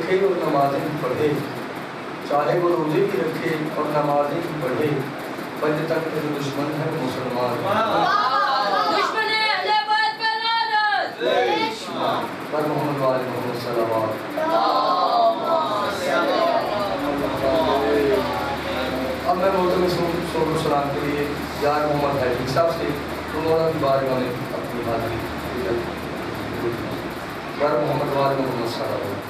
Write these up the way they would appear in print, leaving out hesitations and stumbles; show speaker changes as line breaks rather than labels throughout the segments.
رکھے اور نمازیں بھی پڑھے، چاہے وہ روزے بھی رکھے اور نمازیں بھی پڑھے، بج تک پھر دشمن ہے مسلمان۔
دشمن ہے اہل بیت کا لعنت۔
پر محمد وآل محمد صلوات۔ اب میں موضوع صحبت و سلام کے لیے یار محمد حیدری صاحب سے انہوں نے بارگاہ میں اپنی حاضری پر محمد وآل محمد صلوات۔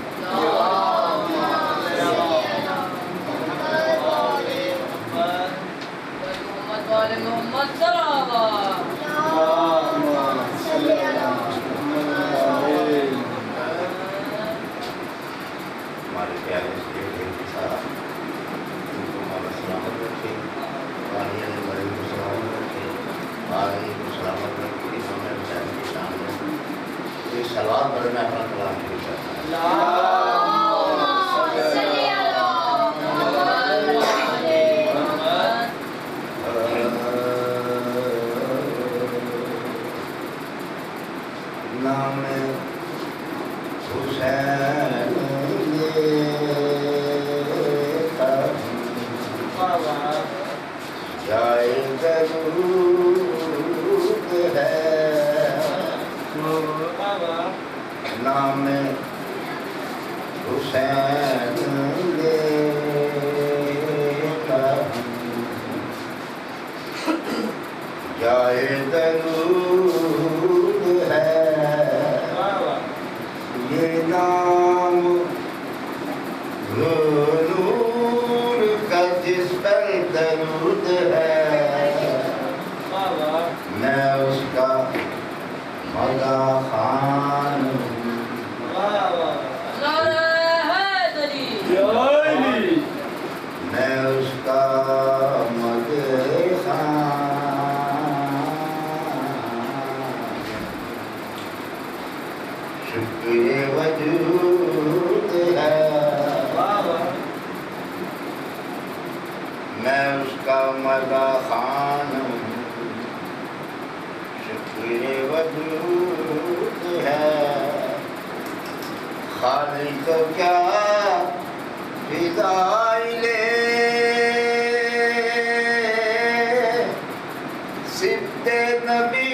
محمد سلام۔
ہمارے پیارے صاحب ان کو مولا سلامت رکھے، والیہ نے بڑے کو سلامت رکھے، آدمی کو سلامت رکھے، ہمیں بیچارے کی شان میں ایک سلوات پڑھے میں اپنا کلام شروع کرتا ہوں۔ نام حسین جائے درود ہے، نام حسین جائے درود ہے، یہ نام نور کا جس پر درود ہے، میں اس کا مداح خوان ہوں، میں اس کا مداح خوان، شکر وجود ہے، میں اس کا مداح خوان ہوں، شکر وجود ہے، خالق کو کیا فدائی لے، صفت نبی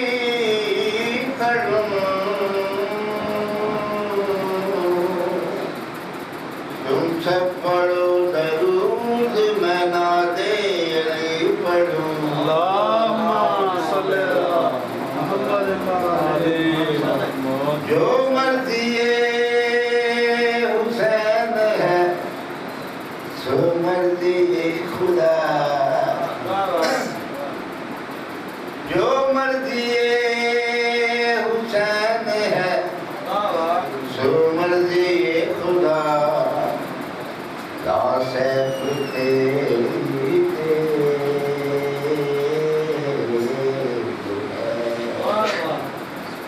کروں، تم سب پڑھو درود میں نعت علی پڑھوں، جو مرضی حسین ہے سو مرضی خدا، جو مرضی حسین ہے سو مرضی خدا، لا سیف تیری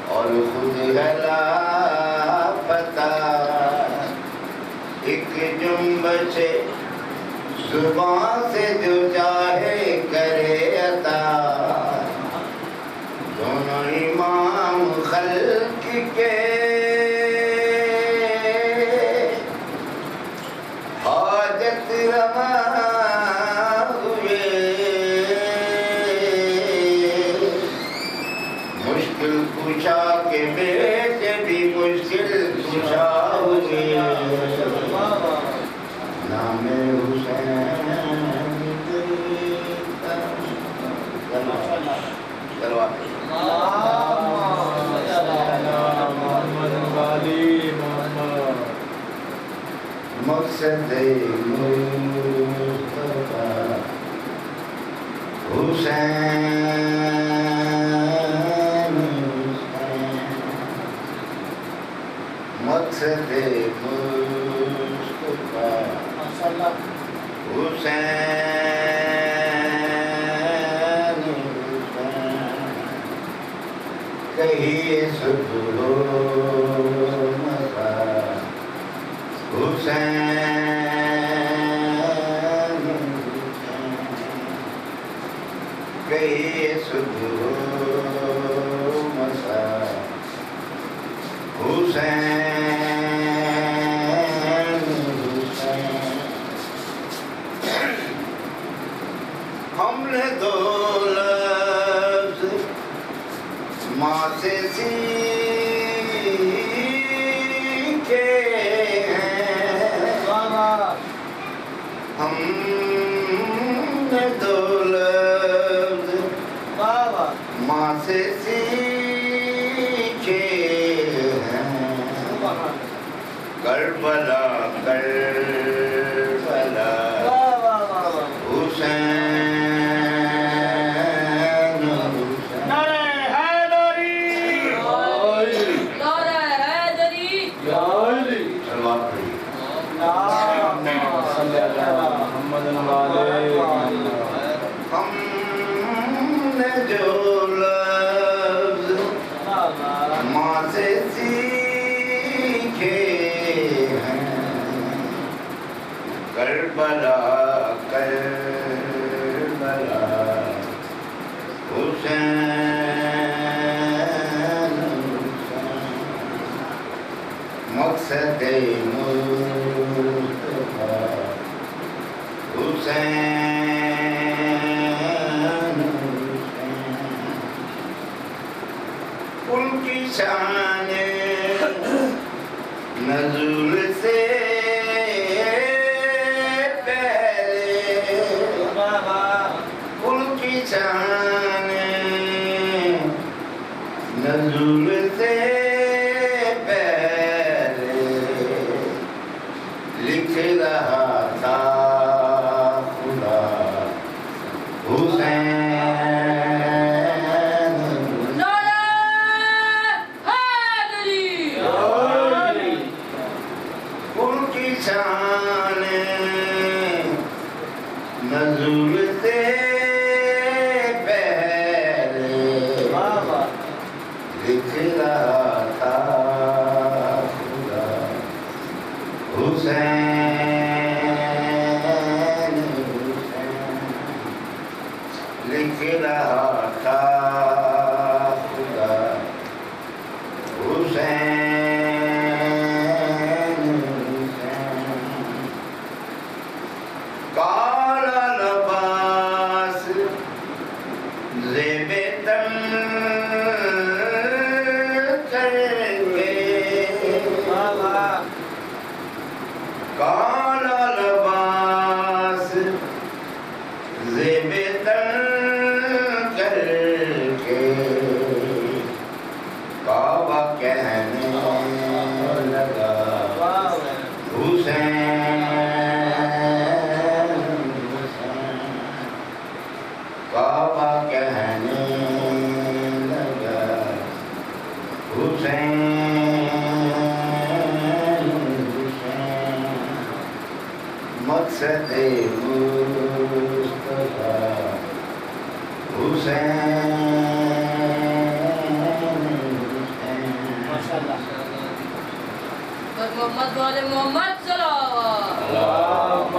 اور خود ہے لاپتہ، ایک جنبش زبان سے جو چاہے کرے عطا، دونوں امام خلق کے حاجت روا ہوئے، مشکل کشا کے بیٹے بھی مشکل کشا ہوئے، نام حسین مقصد مصطفیٰ حسین، مقصد مصطفیٰ حسین، کہیے صبح و مساء حسین، کہیے صبح و مساء حسین، کربلا کربلا حسین
نعرہ حیدری
نعرہ حیدری
سلوات پڑھیے ہم نے جو لفظ ماں سے سیکھے ہیں کربلا کربلا حسین مقصد مصطفیٰ حسین ان کی شان نزول سے پہلے ان کی شان نزول سے پہلے لکھ رہا تھا خدا حسین شان نزول سے پہلے لکھ رہا تھا خدا حسین لکھ رہا تھا خدا حسین کالا لباس زیب تن کر کے کالا لباس زیب تن کر کے کعبہ کہنے لگا حسین کعبہ کہنے لگا حسین مقصد مصطفیٰ
محمد والے محمد صلوات
اللہم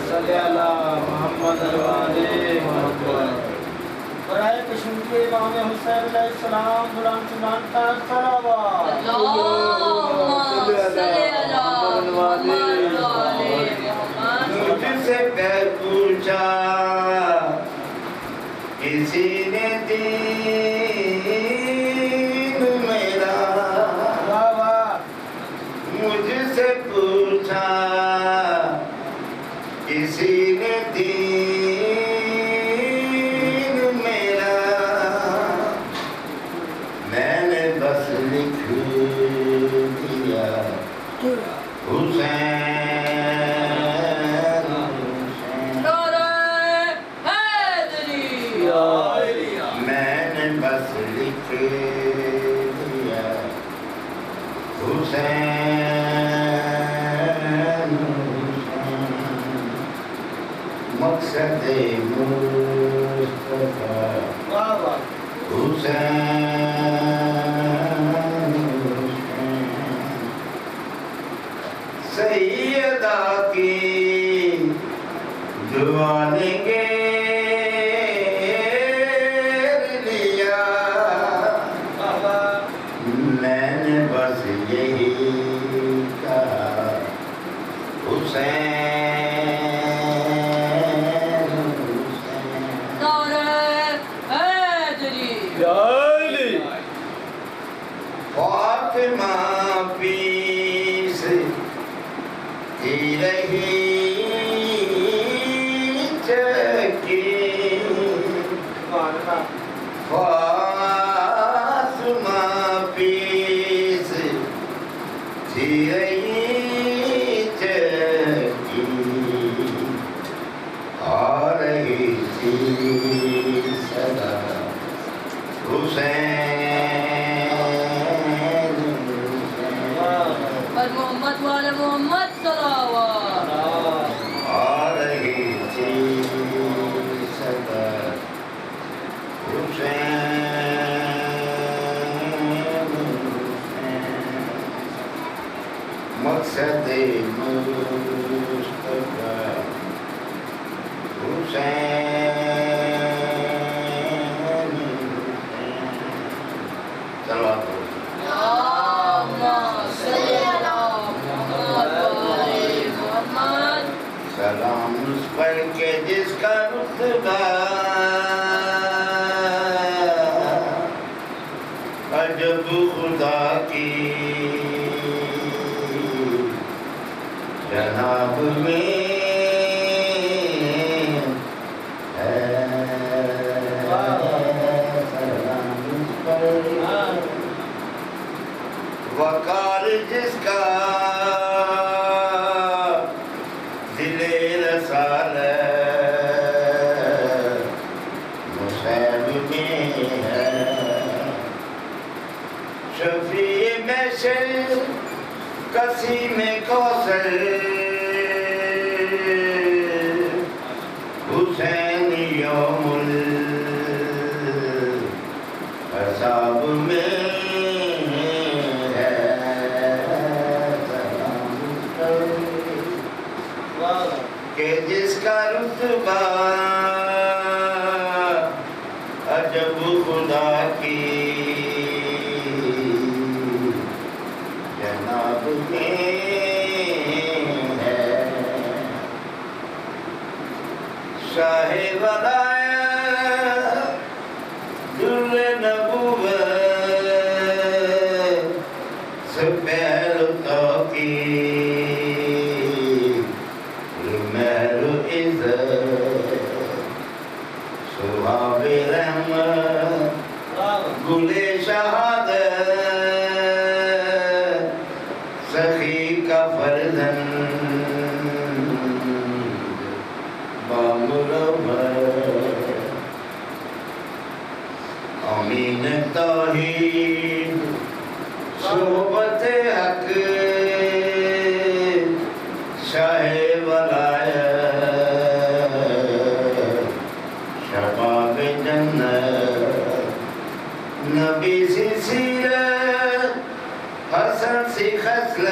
صلی علی محمد والے محمد برائے کشمیر امام حسین علیہ السلام بلند چنان تک صلوات
اللہم صلی علی محمد والے محمد
مجھ سے پوچھا کسی نے دین میرا مجھ سے پوچھا کسی نے دین میرا میں نے بس لکھ دیا حسین میں نے بس لکھ دیا حسین مقصد مصطفیٰ حسین سیدہ کی دعا لیں گے میں نے بس یہی کہا حسین
نعرہ حیدری
فاطمہ پیس ہی رہی چکی فاطمہ پیس ہی رہی
محمد صلوات
آ رہی تھی صدا حسین مقصد مصطفیٰ حسین صلوات سلام اس پر کے جس کا رتبہ عجب خدا کی جناب میں ہے سلام اس پر وقار جس کا دل رسالت مصعب میں ہے شفیع محشر قسیم کوثر حسین یوم الحساب میں کہ جس کا رتبہ عجب خدا کی جناب میں ہے شاہ ولایت در نبوت سپہر توقیر سبحاب رحمت گل شہادت سخی کا فرزند بامرور امین توحید صحبت حق شاہ ولایت شباب جنت نبی سی سیرت حسن سی خصلت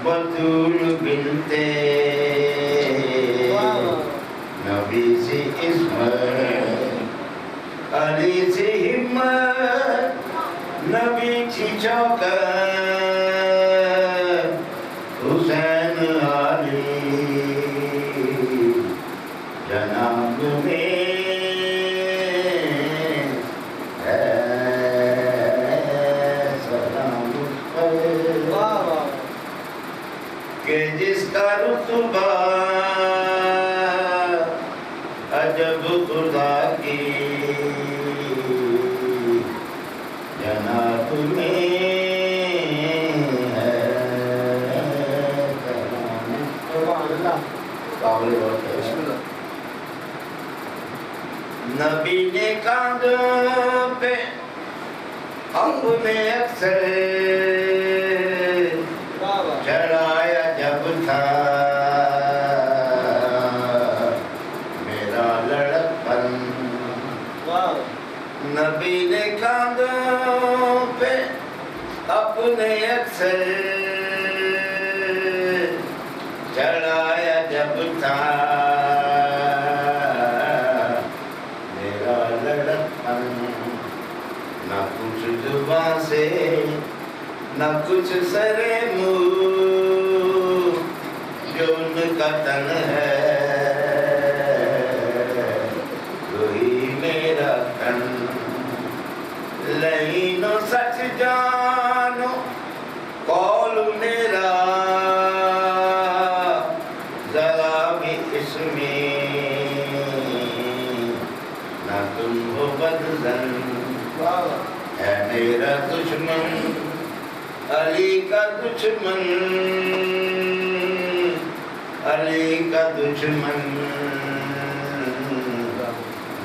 بطول بنت نبی سی عصمت علی سی ہمت نبی سی چوکت حسین علی جناب میں ہے سلام اس پر کہ جس کا رتبہ عجب خدا کی جناب میں ہے قابل بات ہے نبی نے کاندھوں پہ اپنے اکثر چڑھایا جب تھا میرا لڑکپن نبی نے کاندھوں پہ اپنے اکثر چڑھایا جب تھا نہ کچھ زبان سے نہ کچھ سر منہ جو ان کا تن ہے وہی میرا تن لینو سچ جانو قول میرا ذرا بھی اس میں نہ تم ہو بدزن ہے میرا دشمن علی کا دشمن علی کا دشمن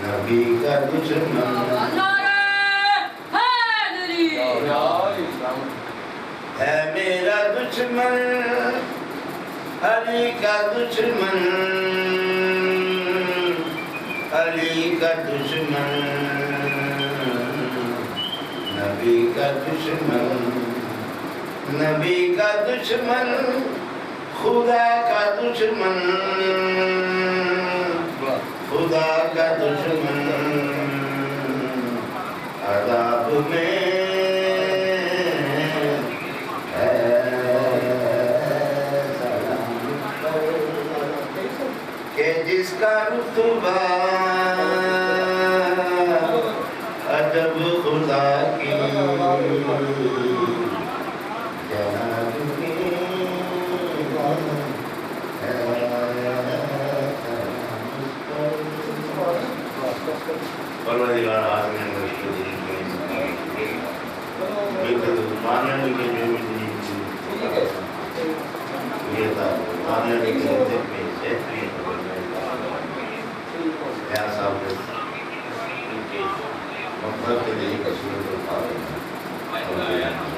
نبی کا دشمن ہے میرا دشمن علی کا دشمن علی کا دشمن نبی کا دشمن نبی کا دشمن خدا کا دشمن خدا کا دشمن عذاب میں ہے سلام کہ جس کا رتبہ عجب خدا کی جناب کی پروردگار عالمین مشکل بالکل ماننے کے جو یہ تھا ماننے کے ذکر میں سیفری یا صاحب ان کے مقصد کے لیے کشمیر کو پا رہے ہیں